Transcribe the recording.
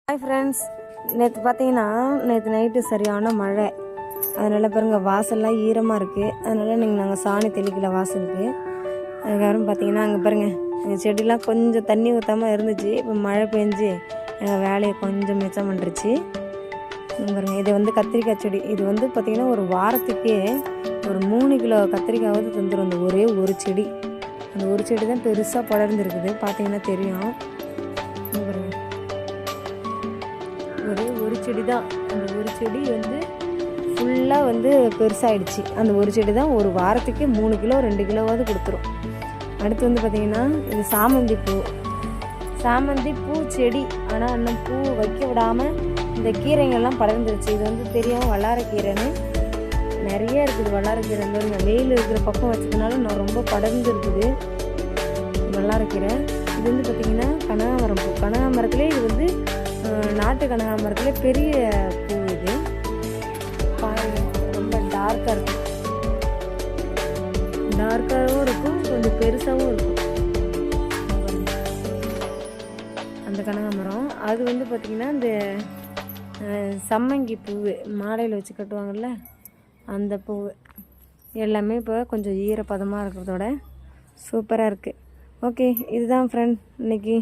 Hi friends, நேற்று பார்த்தீங்கன்னா night சரியான மழை. அதனால் பாருங்கள் வாசல்லாம் ஈரமாக இருக்குது. அதனால் நாங்கள் சாணி தெளிக்கல வாசலுக்கு. அதுக்கப்புறம் பார்த்தீங்கன்னா அங்கே பாருங்கள் எங்கள் செடிலாம் கொஞ்சம் தண்ணி ஊற்றாமல் இருந்துச்சு. இப்போ மழை பெஞ்சு எங்கள் வேலையை கொஞ்சம் மிச்சம் பண்ணிருச்சு. பாருங்கள், இது கத்திரிக்காய் செடி. இது பார்த்திங்கன்னா ஒரு வாரத்துக்கே ஒரு 3 கிலோ கத்திரிக்காவது தந்துடும். அந்த ஒரே ஒரு செடி, அந்த ஒரு செடி தான் பெருசாக படர்ந்துருக்குது. பார்த்தீங்கன்னா தெரியும். ஒரே ஒரு செடி தான். அந்த ஒரு செடி ஃபுல்லாக பெருசாகிடுச்சு. அந்த ஒரு செடி தான் ஒரு வாரத்துக்கு 3 கிலோ 2 கிலோவாவது கொடுத்துரும். அடுத்து பார்த்திங்கன்னா இது சாமந்தி பூ செடி. ஆனால் இன்னும் பூ வைக்க விடாமல் இந்த கீரைங்கள்லாம் படர்ந்துருச்சு. இது தெரியும், வல்லாரக்கீரைன்னு நிறைய இருக்குது. வல்லாரக்கீரை வெயில் இருக்கிற பக்கம் வச்சதுனால நான் ரொம்ப படர்ந்து இருக்குது வல்லாரக்கீரை. இது பார்த்திங்கன்னா கனகாமரம் பூ. கனகாமரத்துலேயே இது நாட்டு கனகாமரத்தில் பெரிய பூ. இது ரொம்ப டார்க்காக இருக்கும். டார்க்காகவும் இருக்கும், கொஞ்சம் பெருசாகவும் இருக்கும். அந்த கனகாமரம் அது பார்த்திங்கன்னா இந்த சம்மங்கி பூ மாலையில் வச்சு கட்டுவாங்கள்ல, அந்த பூ எல்லாமே இப்போ கொஞ்சம் ஈரப்பதமாக இருக்கிறதோட சூப்பராக இருக்குது. ஓகே, இதுதான் ஃப்ரெண்ட் இன்னைக்கு